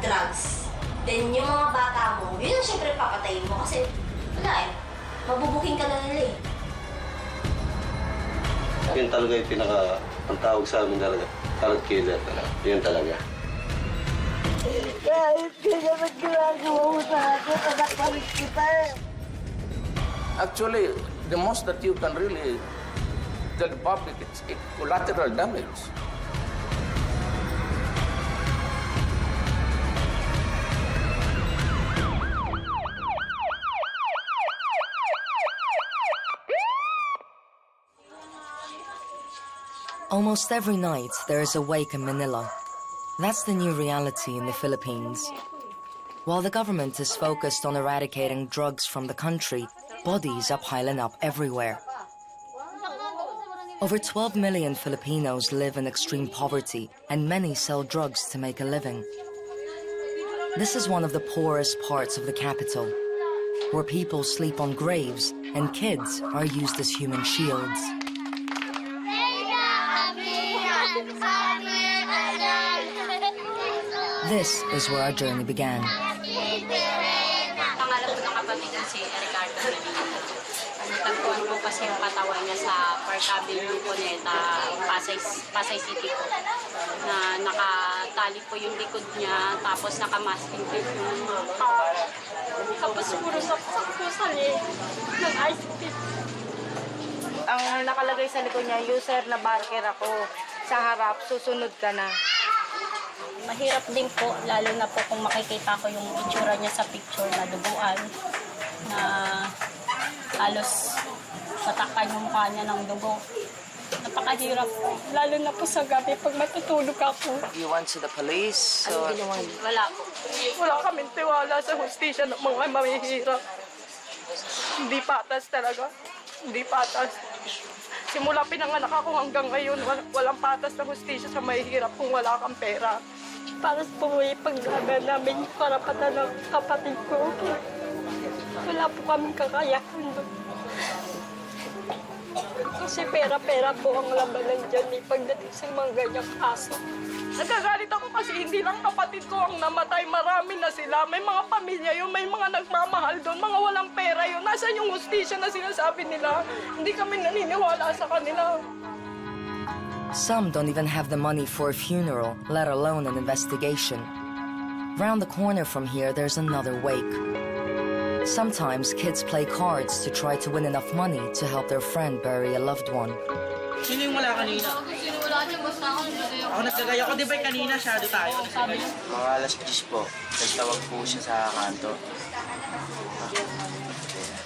drugs, then yung mga bata mo, yun ang syempre papatayin mo kasi wala eh. Mabubuking ka na nila eh. Yun talaga yung ang tawag sa amin talaga, parang killer talaga. Yun talaga. Kahit ganyan ginagawa mo sa akin, anak pa rin kita eh. Actually, the most that you can really tell the public, it's collateral damage. Almost every night, there is a wake in Manila. That's the new reality in the Philippines. While the government is focused on eradicating drugs from the country, bodies are piling up everywhere. Over 12 million Filipinos live in extreme poverty, and many sell drugs to make a living. This is one of the poorest parts of the capital, where people sleep on graves and kids are used as human shields. This is where our journey began. Pangalan po ng kapatid niya si Ricardo Medina. Natagpuan po kasi yung katawan niya sa Park Avenue, Cuneta, Pasay City po. Na nakatali po yung likod niya, tapos nakamasking po yung mukha. Tapos puro saksak po sa ng ice pick. Ang nakalagay sa likod niya, user na barker ako. Sa harap, susunod ka na. Mahirap din po, lalo na po kung makikita ko yung itsura niya sa picture na duguan, na halos patakpan yung mukha niya ng dugo. Napakahirap po, lalo na po sa gabi pag matutulog ako. You went to the police? Ano ginawa niyo? Wala po. Wala kaming tiwala sa hustisya ng mga mahihirap. Hindi patas talaga. Hindi patas. Simula pinanganak ako hanggang ngayon, walang patas na hustisya sa mahihirap kung wala kang pera. Para po ipaglaban namin yung karapatan ng kapatid ko. Wala po kaming kakayahan doon. Kasi pera-pera po ang labanan dyan pagdating sa mga ganyang kaso. Nagagalit ako kasi hindi lang kapatid ko ang namatay, marami na sila. May mga pamilya yun, may mga nagmamahal doon, mga walang pera yun. Nasaan yung hustisya na sinasabi nila? Hindi kami naniniwala sa kanila. Some don't even have the money for a funeral, let alone an investigation. Round the corner from here, there's another wake. Sometimes kids play cards to try to win enough money to help their friend bury a loved one. Sino yung wala kanina? Ako nagkagaya ko, di ba kanina shadow tayo? Mga alas 10 po, nagtawag po siya sa kanto.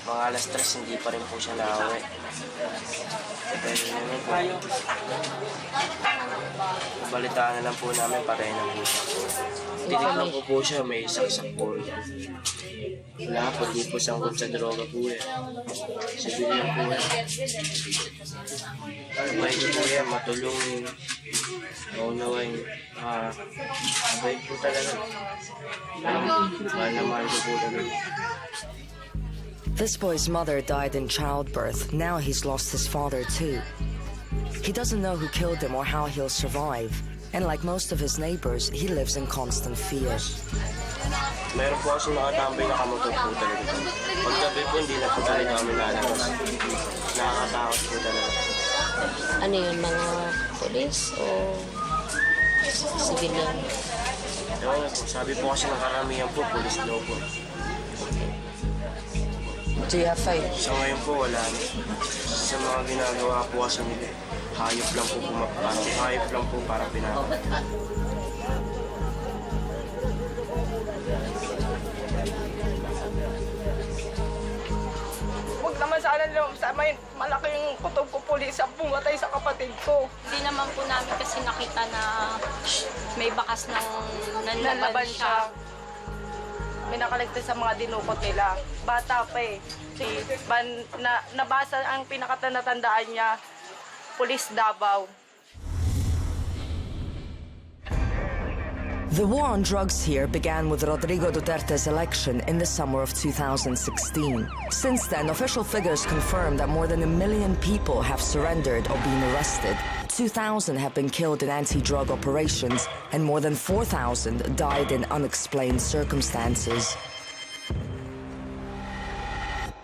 Mga alas 3, hindi pa rin po siya nauwi. Pero balitaan na lang po namin, patay na po siya. Tinignan ko po siya, may saksak po. Wala po, di po sangkot sa droga po eh. Sibilyan po eh. Abay ko po yan, matulungin. Maunawain. Abay po talaga. Mahal na mahal ko po talaga. This boy's mother died in childbirth. Now he's lost his father too. He doesn't know who killed him or how he'll survive. And like most of his neighbors, he lives in constant fear. Meron po kasi nakatambay na kamotor po talaga. Paggabi po, hindi na po talaga kami lalabas. Nakakatakot po talaga. Ano yun, mga polis o civilian? Ewan po, sabi po kasi ng karamihan po, police law po. Do you have faith? Sa ngayon po, wala na. Sa mga ginagawa po kasi nila, hayop lang po hayop lang po para pinaka. Huwag naman sana sa may malaking kutob ko pulis ang pumatay sa kapatid ko. Hindi naman po namin kasi nakita na may bakas ng nanlaban siya. May nakaligtas sa mga dinukot nila. Bata pa eh. Nabasa ang pinakatatandaan niya, Pulis Davao. The war on drugs here began with Rodrigo Duterte's election in the summer of 2016. Since then, official figures confirm that more than 1 million people have surrendered or been arrested. 2,000 have been killed in anti-drug operations, and more than 4,000 died in unexplained circumstances.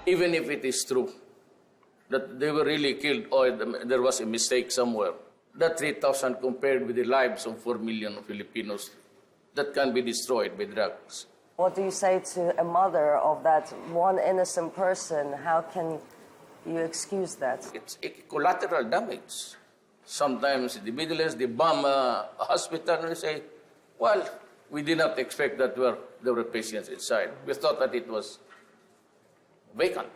Even if it is true that they were really killed or there was a mistake somewhere, that 3,000 compared with the lives of 4 million Filipinos that can be destroyed by drugs. What do you say to a mother of that one innocent person? How can you excuse that? It's a collateral damage. Sometimes the vigilance, they bomb a hospital and they say, well, we did not expect that there were patients inside. We thought that it was vacant.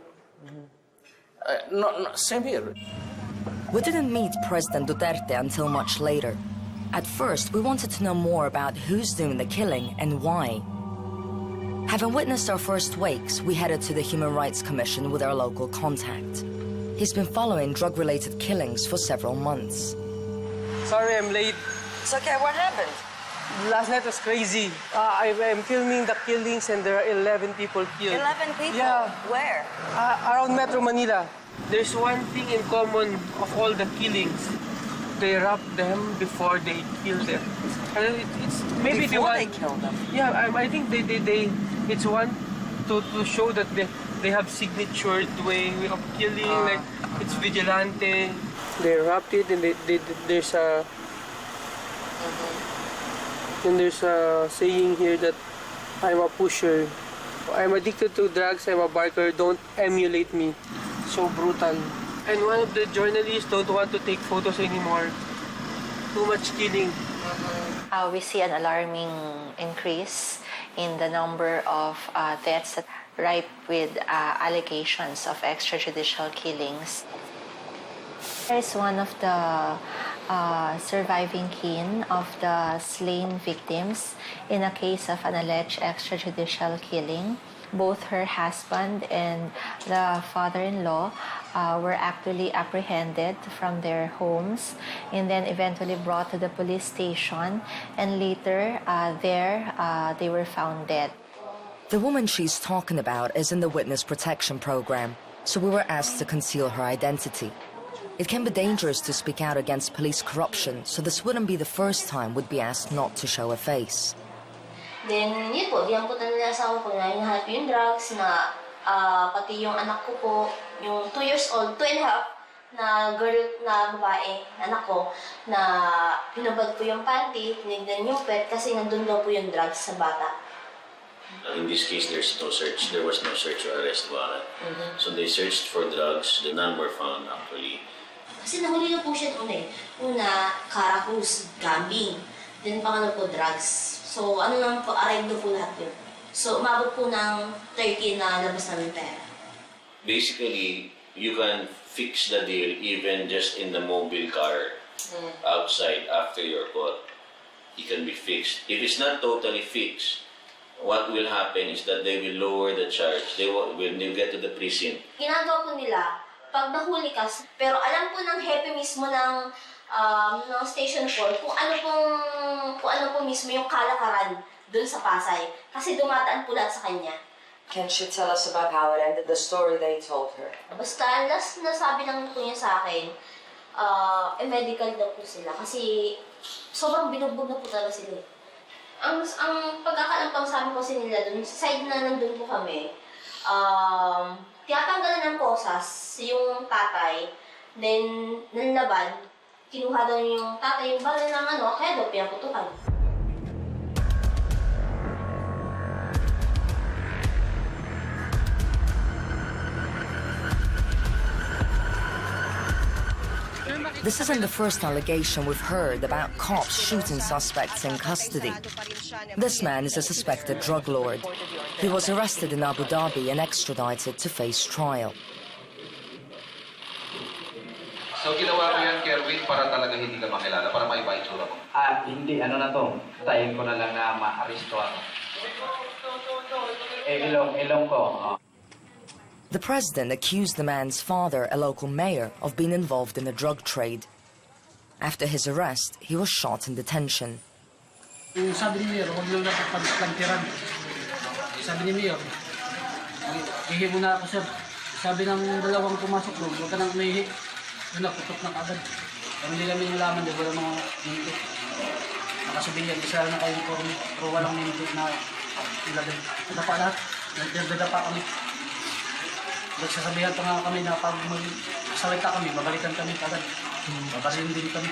Same here. We didn't meet President Duterte until much later. At first, we wanted to know more about who's doing the killing and why. Having witnessed our first wakes, we headed to the Human Rights Commission with our local contact. He's been following drug-related killings for several months. Sorry, I'm late. It's okay, what happened? Last night was crazy. I'm filming the killings and there are 11 people killed. 11 people? Yeah. Where? Around Metro Manila. There's one thing in common of all the killings. They rob them before they kill them. And it's maybe Before they they kill them? Yeah, I think they it's one to show that they have signatured way of killing, like it's vigilante. They wrapped it and there's a and there's a saying here that I'm a pusher. I'm addicted to drugs, I'm a barker, don't emulate me. So brutal. And one of the journalists don't want to take photos anymore. Too much killing. We see an alarming increase in the number of deaths that ripe with allegations of extrajudicial killings. There is one of the surviving kin of the slain victims in a case of an alleged extrajudicial killing. Both her husband and the father-in-law were actually apprehended from their homes and then eventually brought to the police station, and later they were found dead. The woman she's talking about is in the Witness Protection Program, so we were asked to conceal her identity. It can be dangerous to speak out against police corruption, so this wouldn't be the first time we'd be asked not to show a face. Then, yun po, diamputan nila asawa ko na hinahanap yung drugs na pati yung anak ko po, yung 2 years old, 2 and a half, na girl na babae, anak ko, na pinubad po yung panty, tinignan yung pet kasi nandun daw po yung drugs sa bata. In this case, there was no search or arrest warrant. So they searched for drugs, none were found actually. Kasi nahuli na po siya doon eh. Una, Caracruz, gambling. Then pangalo po, drugs. So ano naman po, arrive na po lahat yun. So umabot po ng 30 na labas namin pera. Basically, you can fix the deal even just in the mobile car outside after your court. It can be fixed. If it's not totally fixed, what will happen is that they will lower the charge. When you get to the prison. Ginagawa po nila, pag nahuli ka, pero alam po ng hepe mismo ng station 4 kung ano po mismo yung kalakaran dun sa Pasay. Kasi dumadaan po lahat sa kanya. Can she tell us about how it ended, the story they told her? Basta, last nasabi lang po niya sa akin, medical daw po sila. Kasi sobrang binugbog na po talaga sila. Ang pagkakalampang sabi ko kasi nila dun, sa side na nandun po kami, tinatanggalan ng posas yung tatay, then nanlaban, kinuha daw yung tatay yung baril ng kaya daw pinaputukan. This isn't the first allegation we've heard about cops shooting suspects in custody. This man is a suspected drug lord. He was arrested in Abu Dhabi and extradited to face trial. So ginawa ko yan, Kerwin, para talaga hindi ka makilala, para maiba itsura mo? Hindi, ano na to. Tayin ko na lang na ma-aristo ako. Ilong ko. The president accused the man's father, a local mayor, of being involved in the drug trade. After his arrest, he was shot in detention. Sabi ni Mayor, huwag lang natin pagplantiran. Sabi ni Mayor, ihi mo na ako, sir. Sabi ng dalawang pumasok doon, huwag ka nang umihi. Yun na, putok na kaagad. Pero hindi namin nalaman din, wala mga mintik. Nakasubihan, isa na kayong form, pero walang mintik na ilagay. Nadapa lahat, nadapa kami. Nagsasabihan pa nga kami na pag magsalita kami, babalikan kami agad. Babarilin din kami.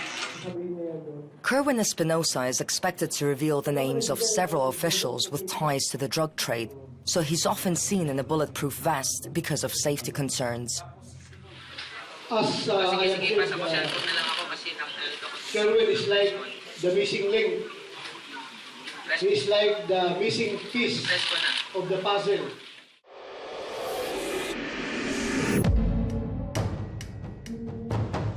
Kerwin Espinosa is expected to reveal the names of several officials with ties to the drug trade, so he's often seen in a bulletproof vest because of safety concerns. As Kerwin is like the missing link. He is like the missing piece of the puzzle.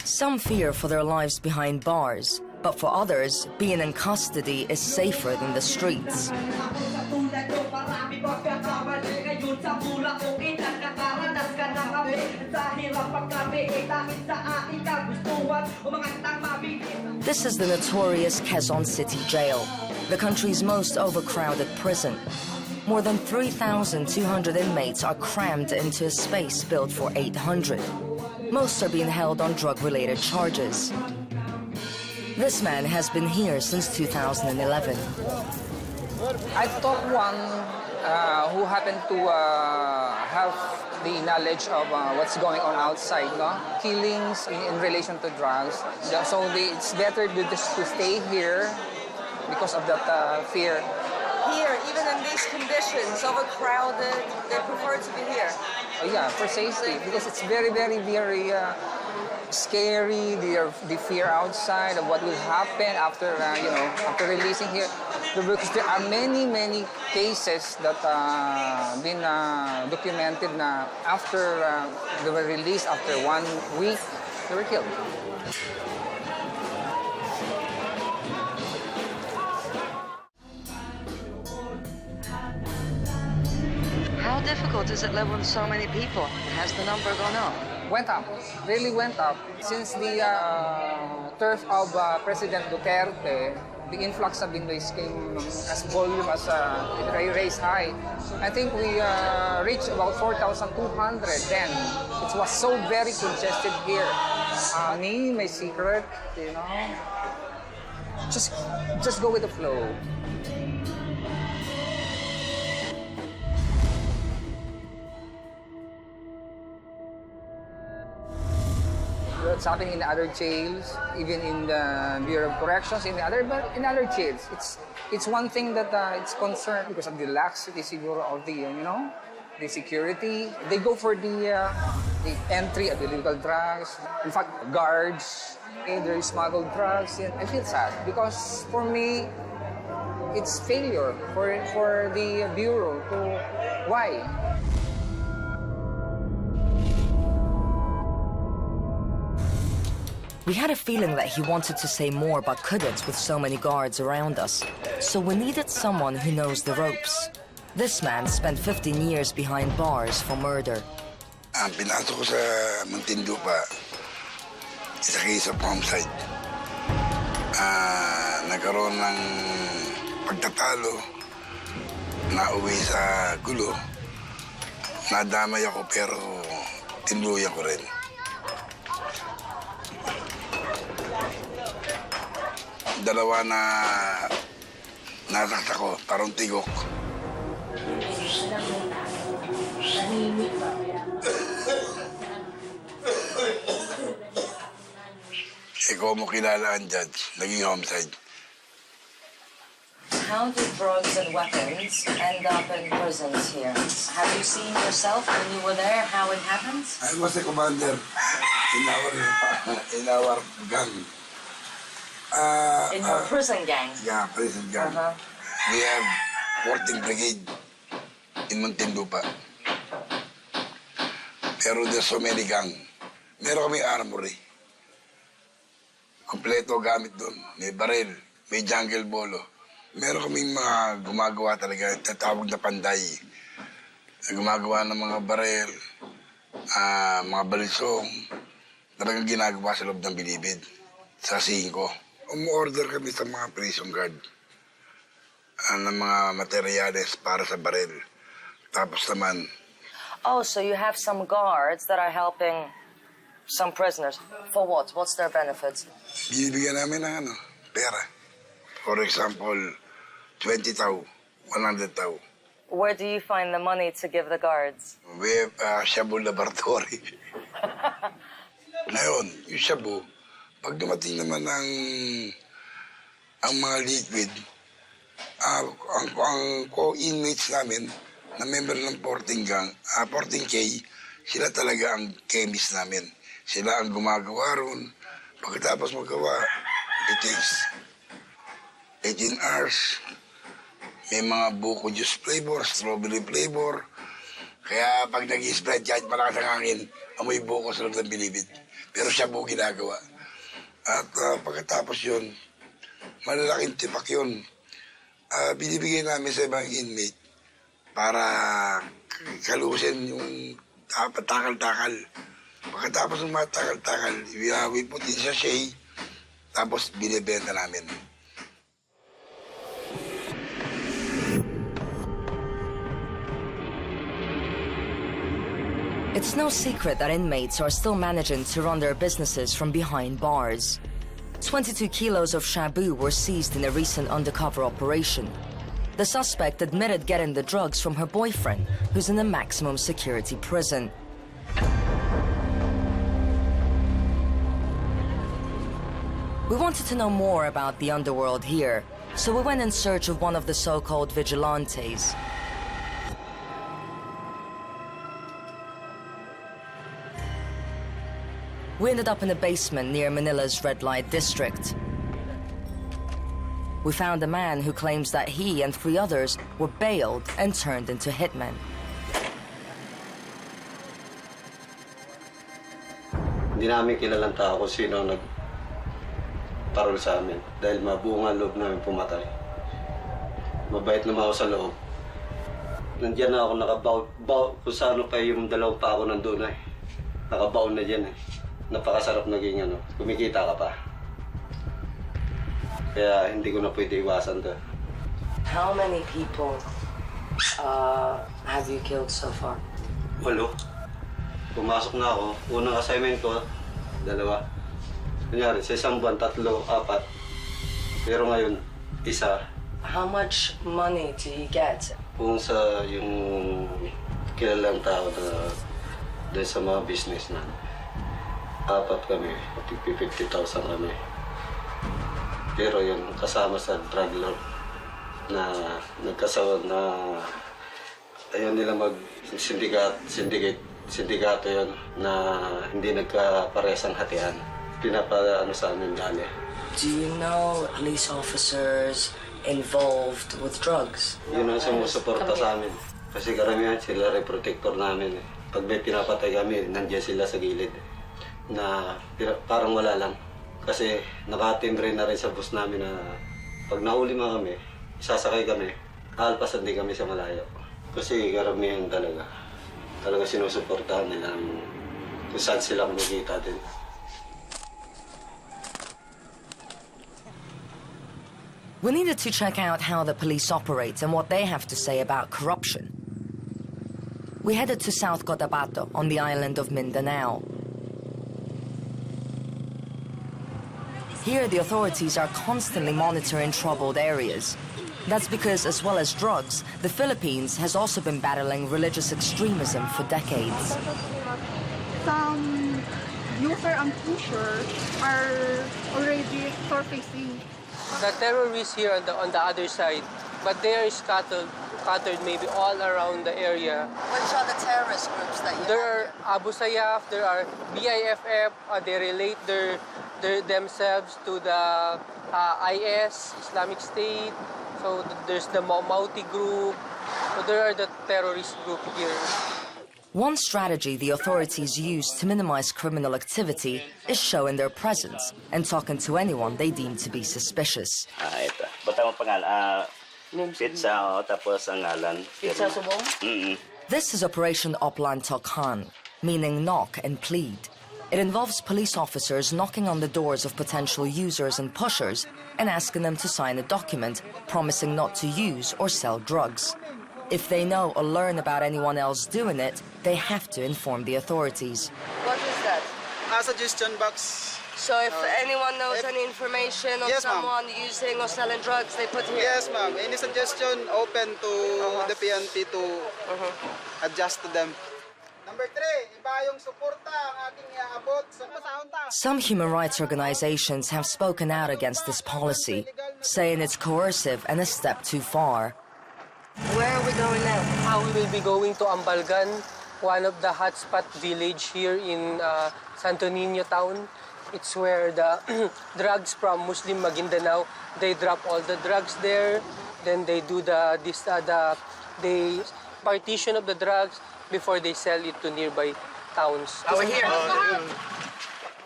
Some fear for their lives behind bars, but for others, being in custody is safer than the streets. This is the notorious Quezon City Jail, the country's most overcrowded prison. More than 3,200 inmates are crammed into a space built for 800. Most are being held on drug-related charges. This man has been here since 2011. I taught one who happened to have the knowledge of what's going on outside, no? Killings in relation to drugs. So it's better to stay here because of that fear. Here, even in these conditions, overcrowded, they prefer to be here. Oh, yeah, for safety, because it's very, very, very scary. The fear outside of what will happen after, after releasing here. Because there are many, many cases that been documented na after they were released after 1 week, they were killed. How difficult is it living with so many people? Has the number gone up? Went up, really went up. Since the turf of President Duterte, the influx of inmates came as volume as raised high. I think we reached about 4,200 then. It was so very congested here. My secret, just go with the flow. What's happening in other jails, even in the Bureau of Corrections, in other jails. It's one thing that it's concerned because of the laxity of the security. They go for the entry of illegal drugs. In fact, guards, they smuggle drugs. And I feel sad because for me, it's failure for the Bureau to why. We had a feeling that he wanted to say more but couldn't with so many guards around us. So we needed someone who knows the ropes. This man spent 15 years behind bars for murder. Ang pinasok ko sa Muntinlupa, isa kayo sa prom site. Nagkaroon ng pagtatalo, nauwi sa gulo. Nadamay ako pero tinluyan ko rin. Dalawa na nasakta ko, parang tigok. Ikaw mo kilala ang judge, naging homicide. How do drugs and weapons end up in prisons here? Have you seen yourself when you were there how it happens? I was a commander in our gang. In your prison gang? Yeah, prison gang. We have 14th Brigade in Muntinlupa. Pero there's so many gang. Meron kaming armory. Kompleto gamit doon. May baril, may jungle bolo. Meron kaming mga gumagawa talaga, tatawag na panday. Gumagawa ng mga baril, mga balisong. Talagang ginagawa sa loob ng bilibid, sa 5. Umu-order kami sa mga prison guard ng mga materyales para sa baril. Tapos naman... Oh, so you have some guards that are helping some prisoners. For what? What's their benefits? Binibigyan namin ng pera. For example, 20 tao, 100 tao. Where do you find the money to give the guards? We have shabu laboratory. Ngayon, yung shabu, pag dumating naman ang mga liquid, ang co-inmates namin na member ng 14K, sila talaga ang chemist namin. Sila ang gumagawa ron. Pagkatapos magawa, it takes 18 hours. May mga buko juice flavor, strawberry flavor. Kaya pag nag-spread, kahit malakas ang hangin, amoy buko sa loob ng bilibid. Pero siya po ginagawa. At pagkatapos yun, malalaking tipak yun. Binibigay namin sa ibang inmate para kalusin yung takal-takal. Pagkatapos ng mga takal-takal, we put in sachet, tapos binibenta namin. It's no secret that inmates are still managing to run their businesses from behind bars. 22 kilos of shabu were seized in a recent undercover operation. The suspect admitted getting the drugs from her boyfriend, who's in a maximum security prison. We wanted to know more about the underworld here, so we went in search of one of the so-called vigilantes. We ended up in a basement near Manila's red light district. We found a man who claims that he and 3 others were bailed and turned into hitmen. Hindi namin kilalang tao kung sino nagparol sa amin dahil mabuong ang loob namin pumatay. Mabait naman ako sa loob. Nandiyan na ako nakabaw kung saan pa yung 2 pa ako nandun eh. Nakabaon na dyan eh. Napakasarap naging kumikita ka pa. Kaya hindi ko na pwede iwasan to. How many people have you killed so far? 8. Pumasok na ako. Unang assignment ko, 2. Kunyari, sa isang buwan, 3, 4. Pero ngayon, 1. How much money do you get? Kung sa yung kilalang tao na dahil sa mga business na 4 kami, 50,000 kami. Pero yun, kasama sa drug lord na nagkasawa na ayaw nila sindikato yun na hindi nagkaparehas ang hatian. Pinapaano sa amin dali. Do you know police officers involved with drugs? Yun ang sumusuporta sa amin. Kasi karamihan sila rin protector namin. Pag may pinapatay kami, nandiyan sila sa gilid. Na parang wala lang. Kasi nakatimbre na rin sa bus namin na pag nahuli mga kami, sasakay kami, alpasan din kami sa malayo. Kasi karamihan talaga sinusuportahan nila kung saan sila kumikita din. We needed to check out how the police operate and what they have to say about corruption. We headed to South Cotabato on the island of Mindanao. Here, the authorities are constantly monitoring troubled areas. That's because, as well as drugs, the Philippines has also been battling religious extremism for decades. Some user and pusher are already surfacing. The terrorists here on the other side, but they are scattered maybe all around the area. Which are the terrorist groups that you There are Abu Sayyaf, there are BIFF, they relate themselves to the IS, Islamic State. So there's the Mauti group. So there are the terrorist group here. One strategy the authorities use to minimize criminal activity is showing their presence and talking to anyone they deem to be suspicious. Ito. Bata mo pangalan. Pizza, tapos ang ngalan. Pizza subong? This is Operation Oplan Tokhan, meaning knock and plead. It involves police officers knocking on the doors of potential users and pushers and asking them to sign a document promising not to use or sell drugs. If they know or learn about anyone else doing it, they have to inform the authorities. What is that? suggestion box. So if anyone knows any information on Yes, ma'am. someone using or selling drugs, they put here? Yes, ma'am. Any suggestion, open to the PNP to adjust to them. Number 3, iba yung suporta ang ating iaabot sa pasahunta. Some human rights organizations have spoken out against this policy, saying it's coercive and a step too far. Where are we going now? We will be going to Ambalgan, one of the hotspot village here in Santo Niño town. It's where the drugs from Muslim Maguindanao, they drop all the drugs there, then they do they partition of the drugs before they sell it to nearby towns. We're here.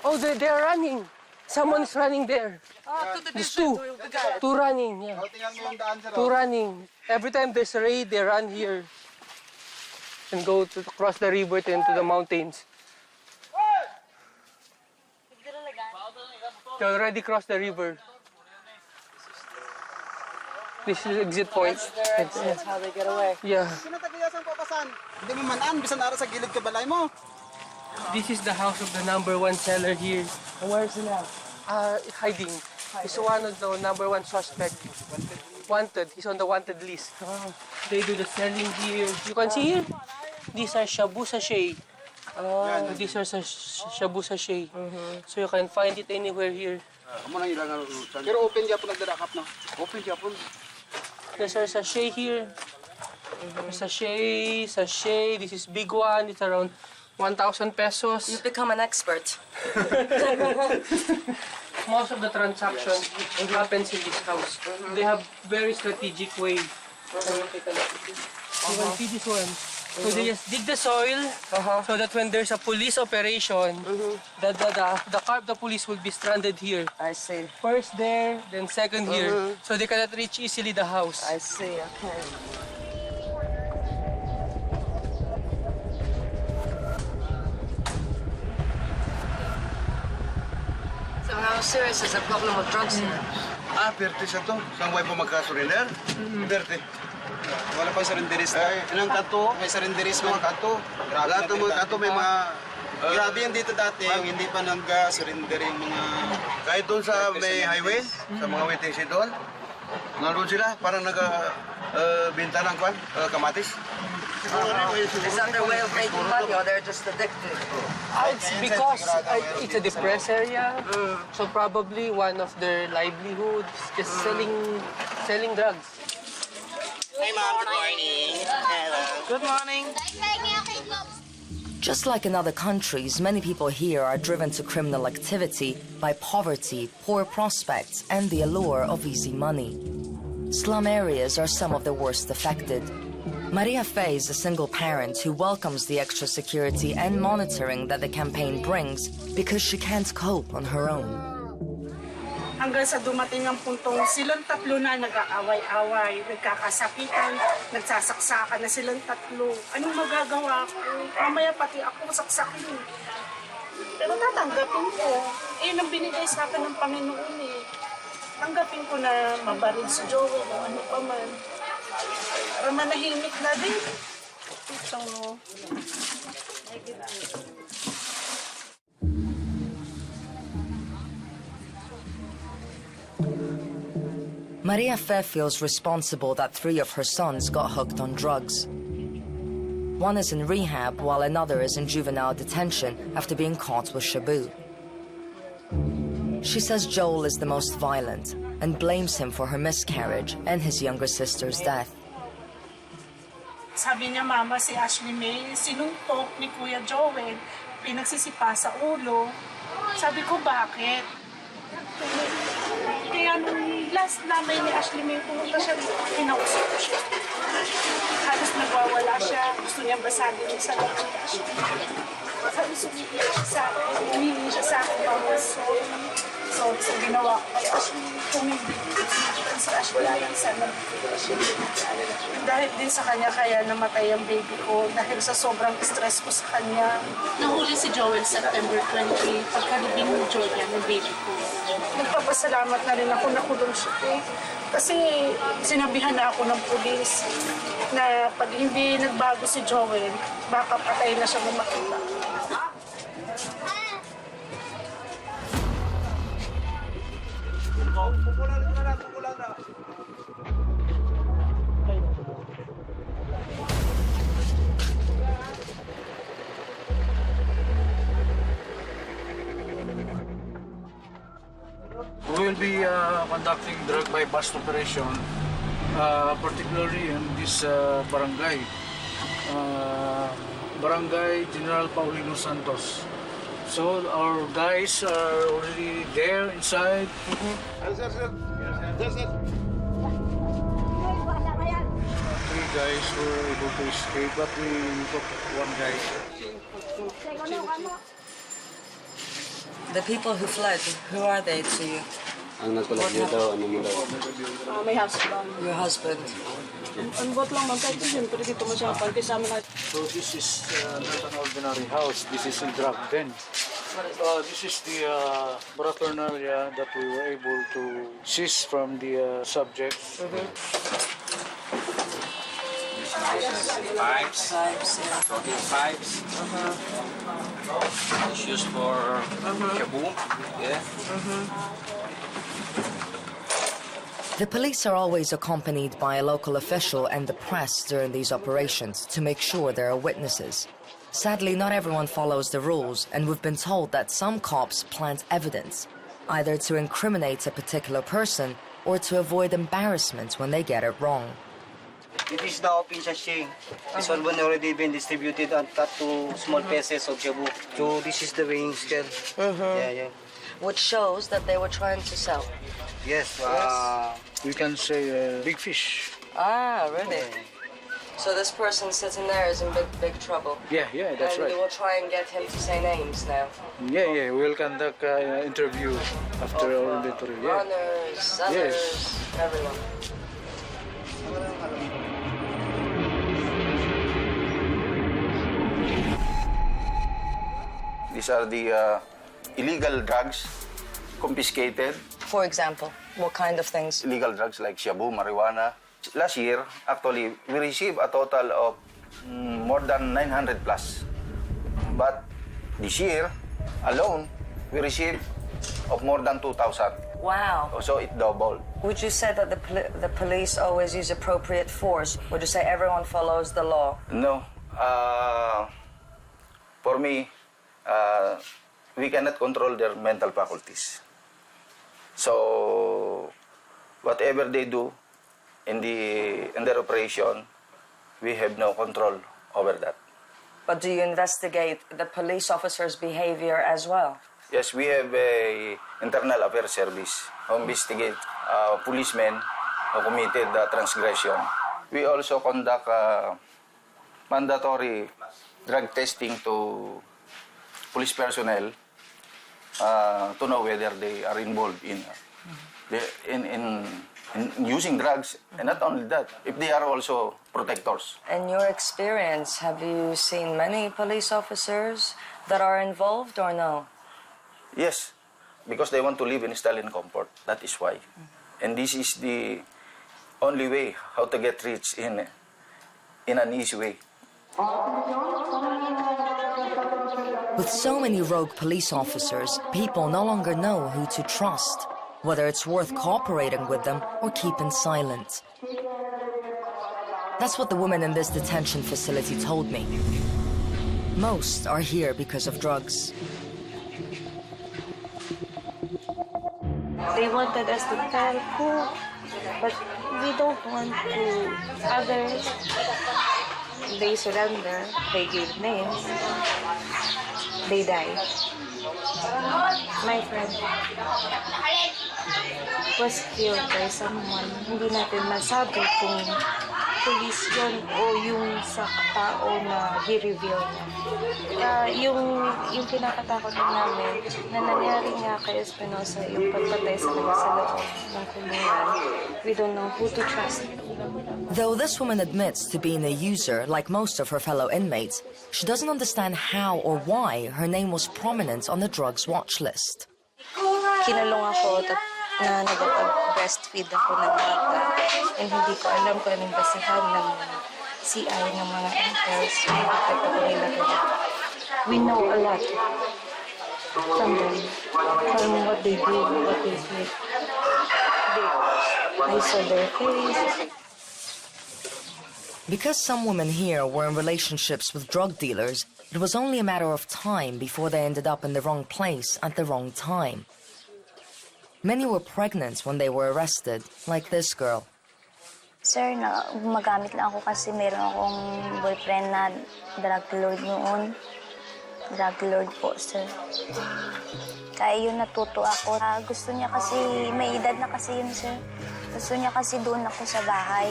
Oh, they're running. Someone's running there. There's two running. Yeah. Two running. Every time there's a raid, they run here and go to cross the river into the mountains. They already crossed the river. This is exit point. That's how they get away. Yeah. Hindi mo manan, bisan ara sa gilid ka balay mo. This is the house of the #1 seller here. And where is he now? Hiding. He's one of the #1 suspect. Wanted. He's on the wanted list. They do the selling here. You can see here. These are shabu sachet. These are shabu sachet. So you can find it anywhere here. Pero open siya po nagdarakap na. Open siya po. There's a sachet here. Sachet. This is big one. It's around 1,000 pesos. You've become an expert. Most of the transaction happens in this house. They have very strategic way. You can see this one. So they just dig the soil so that when there's a police operation, the car of the police will be stranded here. I see. First there, then second here. So they cannot reach easily the house. I see, okay. So how serious is the problem of drugs here? Perte siya to. Saan way po magka-surrender? Perte. Wala pa surrenderista. Ilang kanto? May surrenderista mga kanto. Lahat ng mga kanto may mga... Grabe yan dito dati, yung hindi pa nag-surrender yung mga... Kahit doon sa may highway, sa mga waiting shed doon, nandun sila, parang nag-binta ng kamatis. Is that their way of making money or they're just addicted? It's because it's a depressed area, so probably one of their livelihoods just selling drugs. Hey, Mom. Good morning. Hello. Good morning. Just like in other countries, many people here are driven to criminal activity by poverty, poor prospects, and the allure of easy money. Slum areas are some of the worst affected. Maria Fe is a single parent who welcomes the extra security and monitoring that the campaign brings because she can't cope on her own. Hanggang sa dumating ang puntong silang tatlo na nag-aaway-away, nagkakasakitan, nagsasaksakan na silang tatlo. Anong magagawa ko? Mamaya pati ako saksakin. Pero tatanggapin ko. Ang binigay sa akin ng Panginoon eh. Tanggapin ko na mabaril si Joel o ano pa man. Para manahimik na din. So, Maria Fe feels responsible that 3 of her sons got hooked on drugs. One is in rehab while another is in juvenile detention after being caught with shabu. She says Joel is the most violent and blames him for her miscarriage and his younger sister's death. sabi niya, Mama, si Ashley May, sinuntok ni Kuya Joel, pinagsisipa sa ulo. Sabi ko, bakit? Kaya nung last namin ni Ashley May, pumunta siya dito, kinausap ko siya. Halos nagwawala siya, gusto niyang basagin niya sa lahat ni Ashley May. Sabi, sumiiyak siya sa akin, humingi siya sa akin, Mama, sorry. So, ginawa ko kay Ashley, tumibig. Si Ashley lang sana. Dahil din sa kanya, kaya namatay ang baby ko. Dahil sa sobrang stress ko sa kanya. Nahuli si Joel September 20, pagkalibing ni Jordan, ng baby ko. Nagpapasalamat na rin ako na kulong siya. Kasi sinabihan na ako ng pulis na pag hindi nagbago si Joel, baka patay na siya makita. we are conducting drug by bust operation, particularly in this barangay, Barangay General Paulino Santos. So our guys are already there inside. Three guys were able to escape, but we took one guy. The people who fled, who are they to you? Ang nagkulagyo daw, ano mo daw? May husband. Your husband. Ang bot lang magkakit, siyempre dito masyapan kasi sa amin. So this is not an ordinary house. This is a drug den. This is the paraphernalia that we were able to seize from the subjects. Pipes, smoking pipes. It's used for shabu. Yeah. The police are always accompanied by a local official and the press during these operations to make sure there are witnesses. Sadly, not everyone follows the rules, and we've been told that some cops plant evidence, either to incriminate a particular person or to avoid embarrassment when they get it wrong. It is the offensive shing. This one already been distributed and cut to small pieces of shabu. So this is the weighing scale. Yeah. Which shows that they were trying to sell. Yes. We can say big fish. Ah, really? So this person sitting there is in big trouble. Yeah, that's and right. you will try and get him to say names now. Yeah, we'll conduct an interview after our inventory. Yeah. Runners, sellers, everyone. These are the illegal drugs confiscated. For example, what kind of things? Illegal drugs like shabu, marijuana. Last year, actually, we received a total of more than 900 plus. But this year alone, we received of more than 2,000. Wow. So it doubled. Would you say that the police always use appropriate force? Would you say everyone follows the law? No. For me, we cannot control their mental faculties. So whatever they do in their operation, we have no control over that. But do you investigate the police officers' behavior as well? Yes, we have a internal affairs service who investigate policemen who committed transgression. We also conduct mandatory drug testing to police personnel to know whether they are involved in using drugs, and not only that, if they are also protectors. In your experience, have you seen many police officers that are involved or no? Yes, because they want to live in style and comfort. That is why. And this is the only way how to get rich in an easy way. With so many rogue police officers, people no longer know who to trust, whether it's worth cooperating with them or keeping silent. That's what the women in this detention facility told me. Most are here because of drugs. They wanted us to tell who, but we don't want to. Others, they surrender, they give names, they die. My friend was killed by someone. Hindi natin masabi kung police yun o yung sa tao na i-reveal niya. Yung kinakatakot namin na nangyari nga kay Espinosa yung pagpatay sa kanya sa loob ng kulungan. We don't know who to trust. Though this woman admits to being a user, like most of her fellow inmates, she doesn't understand how or why her name was prominent on the drugs watch list. Kinalong ako na nag-breastfeed ako ng bata. And hindi ko alam kung anong basihan ng CI ng mga uncles. Bakit ako nilagay. We know a lot from them, from what they do, what they say. I saw their face. Because some women here were in relationships with drug dealers, it was only a matter of time before they ended up in the wrong place at the wrong time. Many were pregnant when they were arrested, like this girl. Sir, gumagamit lang ako kasi meron akong boyfriend na drug lord noon. Drug lord po, sir. Kaya yun natuto ako. Gusto niya kasi, may edad na kasi yun, sir. Gusto niya kasi doon ako sa bahay.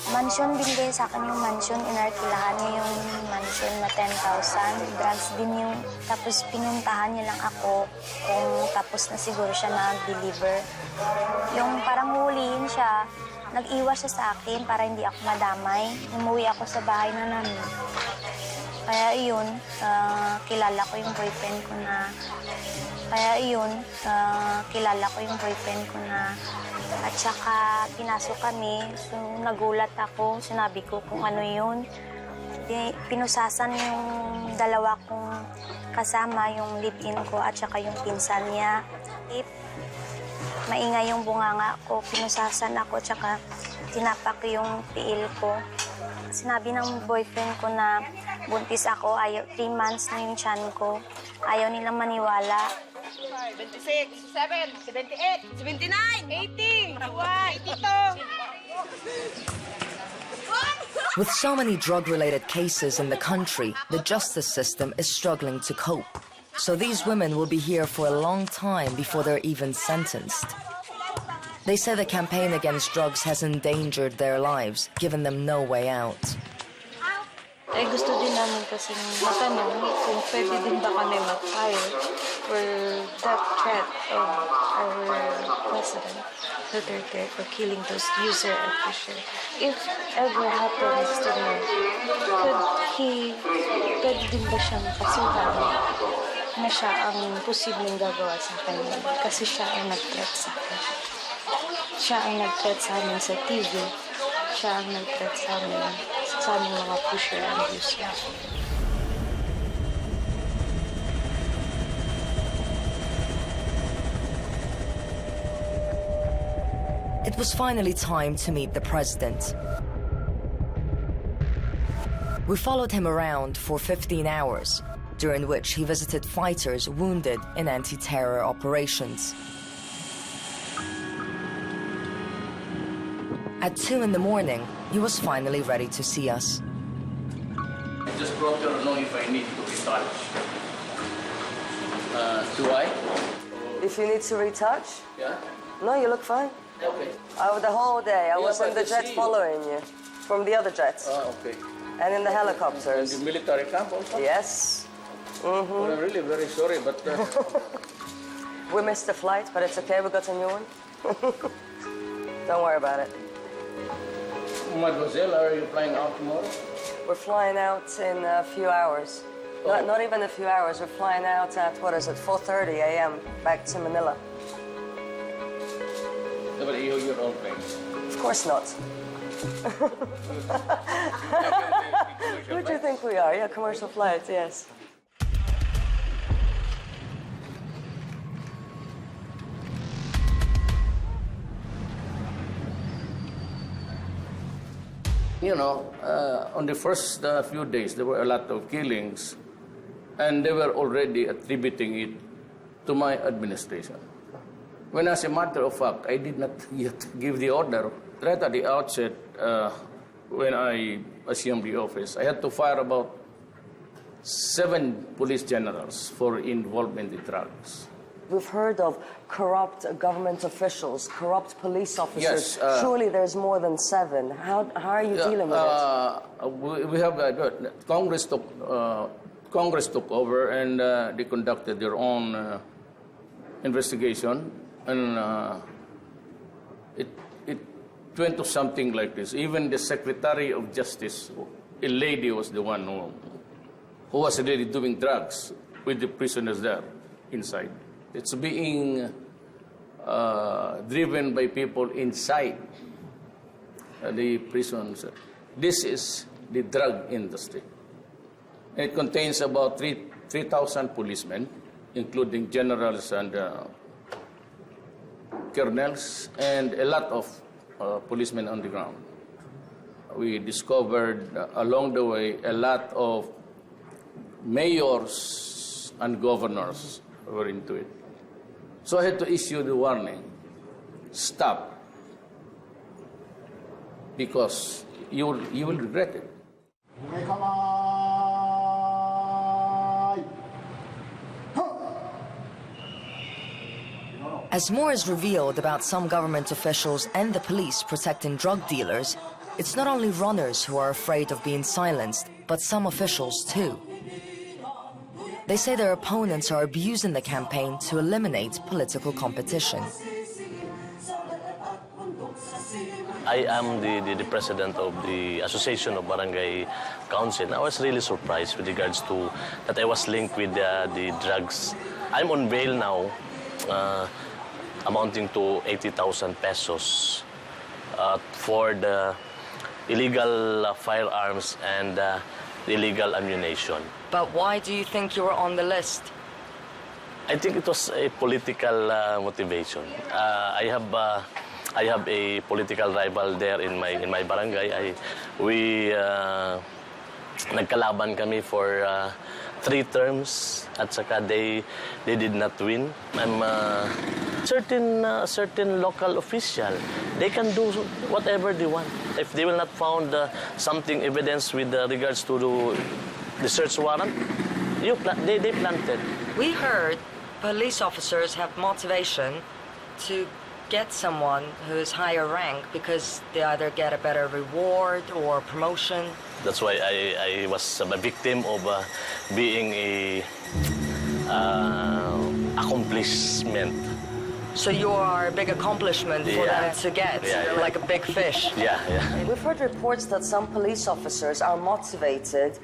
Mansion din din sa akin yung mansion. Inarkilahan niya yung mansion na 10,000. Drugs din yung... Tapos pinuntahan niya lang ako kung tapos na siguro siya nag-deliver. Yung parang huliin siya, nag-iwas siya sa akin para hindi ako madamay. Umuwi ako sa bahay na namin. Kaya iyon, kilala ko yung boyfriend ko na... At saka pinasok kami, so nagulat ako, sinabi ko kung ano yun. Pinusasan yung dalawa kong kasama, yung live-in ko at saka yung pinsan niya. Maingay yung bunganga ko, pinusasan ako at saka tinapak yung tiil ko. Sinabi ng boyfriend ko na buntis ako, 3 months na yung tiyan ko. Ayaw nilang maniwala. 26, 27, 78, 79, 80, 82. With so many drug-related cases in the country, the justice system is struggling to cope. So these women will be here for a long time before they're even sentenced. They say the campaign against drugs has endangered their lives, given them no way out. Gusto din namin kasi matanong kung pwede din ba kami mag-file for that threat of our President Duterte for killing those user and pusher. If ever happens to me, pwede din ba siyang kasuhan na siya ang posibleng gagawa sa akin kasi siya ang nag-threat sa akin. Siya ang nag-threat sa amin sa TV. Siya ang nag-threat sa amin mga pusher and user. It was finally time to meet the president. We followed him around for 15 hours, during which he visited fighters wounded in anti-terror operations. At 2 in the morning, he was finally ready to see us. I just brought her to know if I need to retouch. Do I? If you need to retouch? Yeah? No, you look fine. Okay. The whole day, I Yeah, was in but the I jet see you. following you. From the other jets. Okay. And in the helicopters. In the military camp also? Yes. Mm-hmm. Well, I'm really very sorry, but... We missed the flight, but it's okay, we got a new one. Don't worry about it. Mademoiselle, are you flying out tomorrow? We're flying out in a few hours. Not even a few hours, we're flying out at, 4:30 a.m. back to Manila. No, but you your own plane. Of course not. Who do you think we are? Yeah, commercial flights, yes. You know, on the first few days, there were a lot of killings, and they were already attributing it to my administration. When, as a matter of fact, I did not yet give the order. Right at the outset, when I assumed the office, I had to fire about 7 police generals for involvement in drugs. We've heard of corrupt government officials, corrupt police officers. Yes, surely there's more than 7. How are you dealing with it? We have Congress took over, and they conducted their own investigation, and it went to something like this. Even the Secretary of Justice, a lady, was the one who was really doing drugs with the prisoners there inside. It's being driven by people inside the prisons. This is the drug industry. It contains about 3,000 policemen, including generals and colonels, and a lot of policemen on the ground. We discovered along the way a lot of mayors and governors were into it. So I had to issue the warning, stop, because you will regret it. As more is revealed about some government officials and the police protecting drug dealers, it's not only runners who are afraid of being silenced, but some officials too. They say their opponents are abusing the campaign to eliminate political competition. I am the president of the Association of Barangay Council. I was really surprised with regards to that I was linked with the drugs. I'm on bail now, amounting to 80,000 pesos for the illegal firearms and the illegal ammunition. But why do you think you were on the list? I think it was a political motivation. I have a political rival there in my barangay. We nagkalaban kami for 3 terms at saka they did not win. I'm certain local official. They can do whatever they want. If they will not found something evidence with regards to the search warrant, they planted. We heard police officers have motivation to get someone who is higher rank because they either get a better reward or promotion. That's why I was a victim of being a accomplishment. So you are a big accomplishment for them to get, like a big fish. Yeah. We've heard reports that some police officers are motivated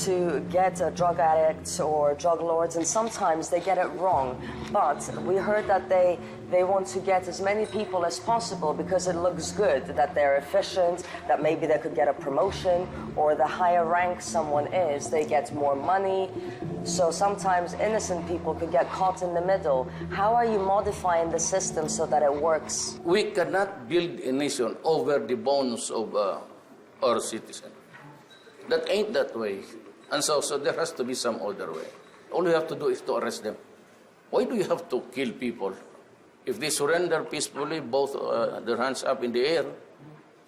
to get drug addicts or drug lords, and sometimes they get it wrong. But we heard that they want to get as many people as possible because it looks good, that they're efficient, that maybe they could get a promotion, or the higher rank someone is, they get more money. So sometimes innocent people could get caught in the middle. How are you modifying the system so that it works? We cannot build a nation over the bones of our citizens. That ain't that way. And so there has to be some other way. All you have to do is to arrest them. Why do you have to kill people? If they surrender peacefully, both their hands up in the air,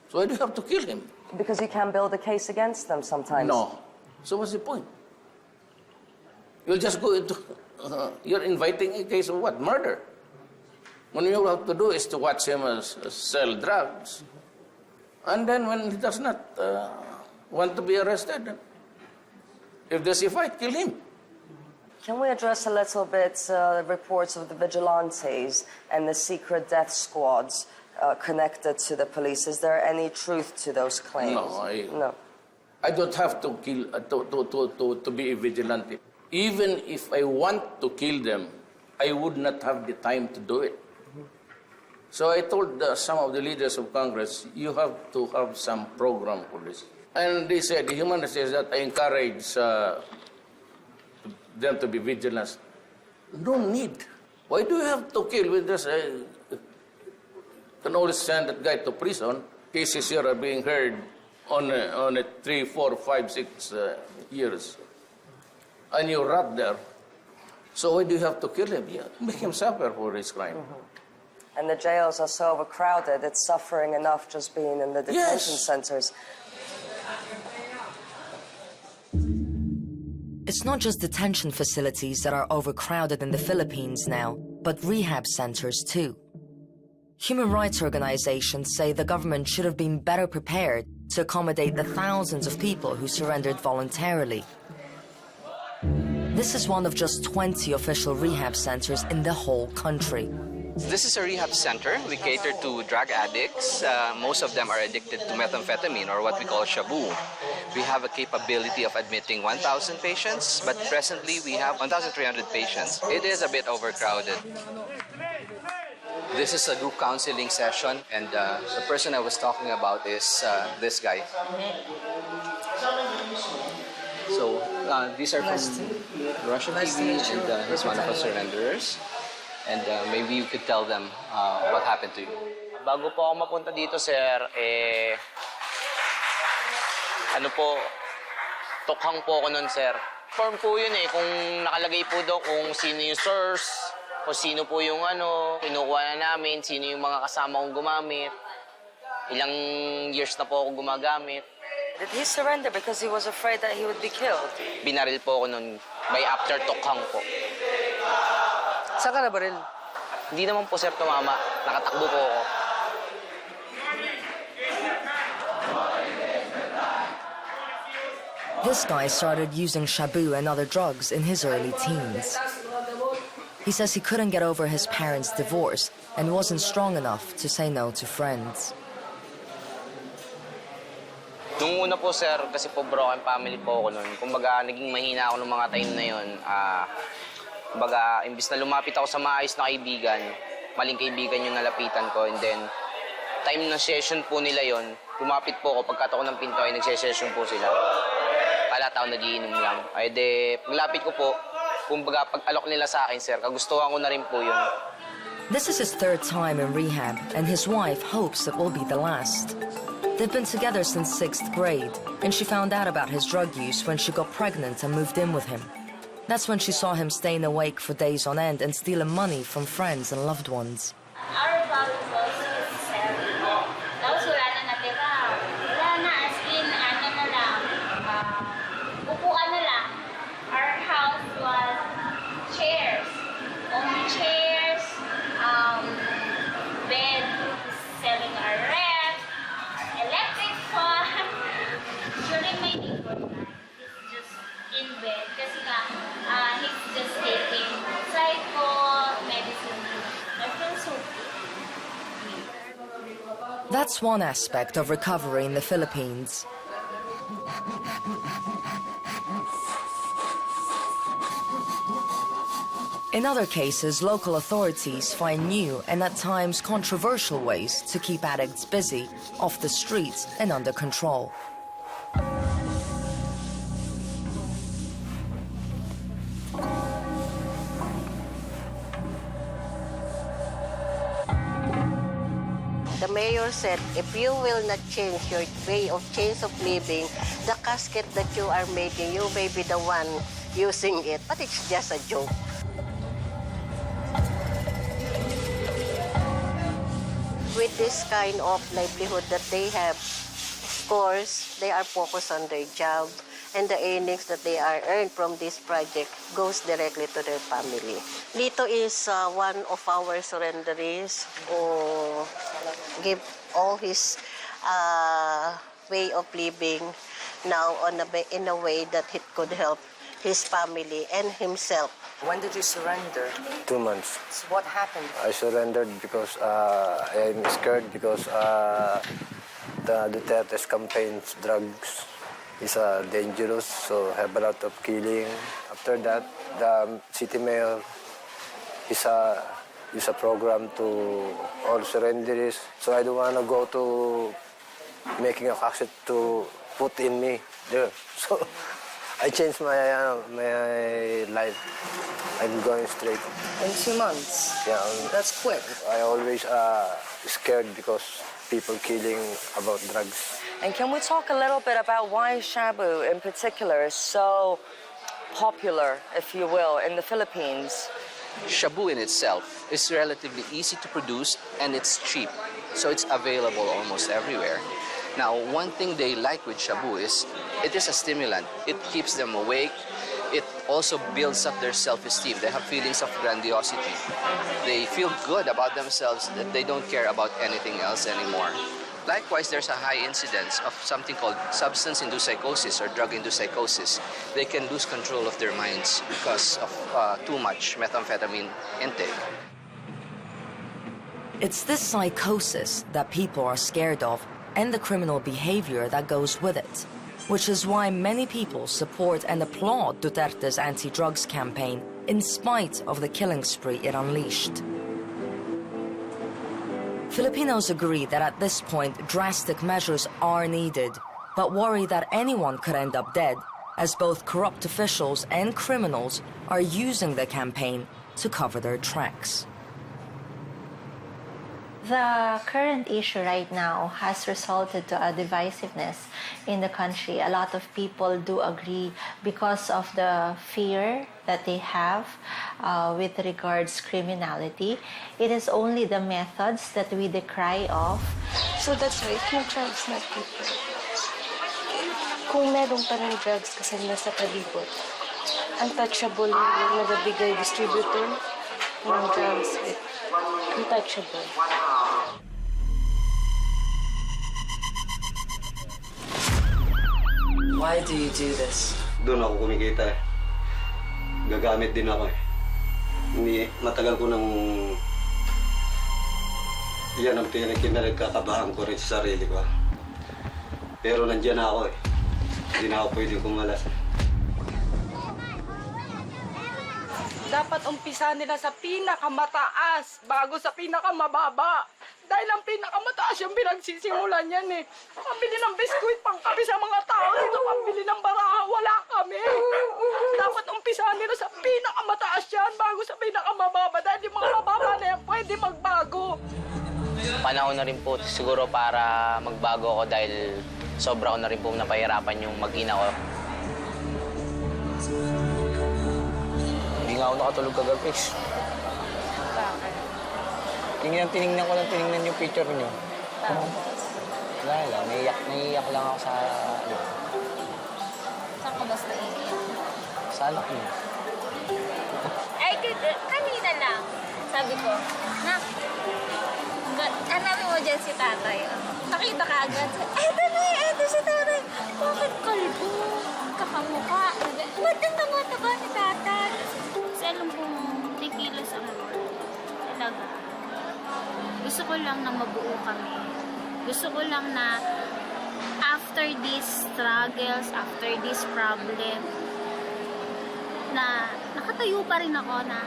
so why do you have to kill him? Because you can build a case against them sometimes. No. So what's the point? You'll just go into... you're inviting a case of what? Murder. What you have to do is to watch him sell drugs. And then when he does not want to be arrested, if there's a fight, kill him. Can we address a little bit reports of the vigilantes and the secret death squads connected to the police? Is there any truth to those claims? No. I don't have to kill to be a vigilante. Even if I want to kill them, I would not have the time to do it. So I told some of the leaders of Congress, you have to have some program for this. And they said, the human says that I encourage them to be vigilant. No need. Why do you have to kill with this? Can always send that guy to prison. Cases here are being heard on a 3, 4, 5, 6 years. And you rot there. So why do you have to kill him? Yeah, make him suffer for his crime. Mm-hmm. And the jails are so overcrowded, it's suffering enough just being in the detention centers. It's not just detention facilities that are overcrowded in the Philippines now, but rehab centers too. Human rights organizations say the government should have been better prepared to accommodate the thousands of people who surrendered voluntarily. This is one of just 20 official rehab centers in the whole country. This is a rehab center. We cater to drug addicts. Most of them are addicted to methamphetamine, or what we call shabu. We have a capability of admitting 1,000 patients, but presently we have 1,300 patients. It is a bit overcrowded. This is a group counseling session, and the person I was talking about is this guy. So these are from Russian TV, and he's one of our surrenderers. And maybe you could tell them what happened to you. Bago po ako mapunta dito, sir, tukhang po ako nun, sir. Form po yun kung nakalagay po doon kung sino yung source, kung sino po yung kinukuha na namin, sino yung mga kasama kong gumamit. Ilang years na po ako gumagamit. Did he surrender because he was afraid that he would be killed? Binaril po ako nun by after tukhang po. Saan ka nabaril? Hindi naman po, sir, tumama. Nakatakbo po ako. This guy started using shabu and other drugs in his early teens. He says he couldn't get over his parents' divorce and wasn't strong enough to say no to friends. Nung una po, sir, kasi po broken family po ako nun. Kumbaga, naging mahina ako nung mga time na yun. Kumbaga, imbis na lumapit ako sa maayos na kaibigan, maling kaibigan yung nalapitan ko. And then, time na session po nila yon, lumapit po ako. Pagkatok ng pinto ay nagsesession po sila. Kala tao nagiinom lang. Ay de, paglapit ko po, kumbaga, pag-alok nila sa akin, sir, kagustuhan ko na rin po yun. This is his third time in rehab, and his wife hopes it will be the last. They've been together since 6th grade, and she found out about his drug use when she got pregnant and moved in with him. That's when she saw him staying awake for days on end and stealing money from friends and loved ones. Our province also is selling. Tapos wala na natira. Wala na, as in, ano na lang. Upuan na lang. Our house was chairs. Only chairs. Bed. Selling our ref. Electric fan. During my neighborhood, he's just in bed. Kasi nga, he's just taking psycho, medicine. I feel so That's one aspect of recovery in the Philippines. In other cases, local authorities find new and at times controversial ways to keep addicts busy, off the streets and under control. The mayor said, if you will not change your way of living, the casket that you are making, you may be the one using it. But it's just a joke. With this kind of livelihood that they have, of course, they are focused on their job, and the earnings that they are earned from this project goes directly to their family. Lito is one of our surrenderies who give all his way of living now in a way that it could help his family and himself. When did you surrender? 2 months. So what happened? I surrendered because I'm scared because the Duterte's campaigns drugs is dangerous, so have a lot of killing. After that, the city mayor is a program to all surrenderies. So I don't want to go to making a cassette to put in me there. So I changed my life. I'm going straight. In 2 months? Yeah. That's quick. I always scared because people killing about drugs. And can we talk a little bit about why shabu in particular is so popular, if you will, in the Philippines? Shabu in itself is relatively easy to produce and it's cheap, so it's available almost everywhere. Now, one thing they like with shabu is it is a stimulant. It keeps them awake. It also builds up their self-esteem. They have feelings of grandiosity. They feel good about themselves that they don't care about anything else anymore. Likewise, there's a high incidence of something called substance-induced psychosis or drug-induced psychosis. They can lose control of their minds because of too much methamphetamine intake. It's this psychosis that people are scared of and the criminal behavior that goes with it, which is why many people support and applaud Duterte's anti-drugs campaign in spite of the killing spree it unleashed. Filipinos agree that at this point drastic measures are needed, but worry that anyone could end up dead, as both corrupt officials and criminals are using the campaign to cover their tracks. The current issue right now has resulted to a divisiveness in the country. A lot of people do agree because of the fear that they have with regards criminality. It is only the methods that we decry of. So that's why yung drugs not people. Kung meron pa rin drugs kasi nasa palibot, untouchable yung nagbibigay distributor ng drugs. Untouchable. Why do you do this? Doon ako kumikita eh. Gagamit din ako eh. Hindi, matagal ko nang... Yan ang pinagkakabahan ko rin sa sarili ko. Pero nandiyan ako eh. Hindi na ako pwedeng kumalas. Dapat umpisa nila sa pinakamataas bago sa pinakamababa. Dahil ang pinakamataas yung pinagsisimulan yan eh. Pambili ng biskuit pang kami sa mga tao dito, pambili ng baraha, wala kami. Dapat umpisa nila sa pinakamataas yan bago sa pinakamababa. Dahil yung mga mababa na yan pwede magbago. Panahon na rin po siguro para magbago ako dahil sobra ko na rin po napahirapan yung mag-ina ko. Hindi nga ako nakatulog kagabi. Bakit? Tinignan ko lang yung picture niyo. Wala lang, naiiyak lang ako sa... Saan ka basta iiyak? Sa anak niyo. Ay, kanina lang. Sabi ko, Nak, hanapin mo dyan si tatay. Nakita ka agad. Eto si tatay. Bakit kalbo? Kakamukha. Ba't ang tama-taba ni tatay? Kasi alam kong tikilos ang Lord. Talaga. Gusto ko lang na mabuo kami. Gusto ko lang na after these struggles, after this problem, na nakatayo pa rin ako na,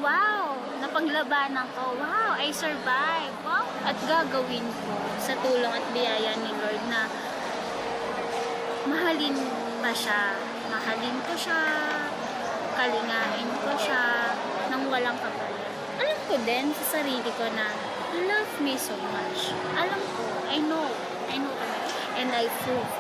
wow, napaglabanan ko, wow, I survived, wow. At gagawin ko sa tulong at biyaya ni Lord na mahalin pa siya, mahalin ko siya, kalingain ko siya, nang walang kapalit. Alam ko din sa sarili ko na love me so much. Alam ko, I know, and I prove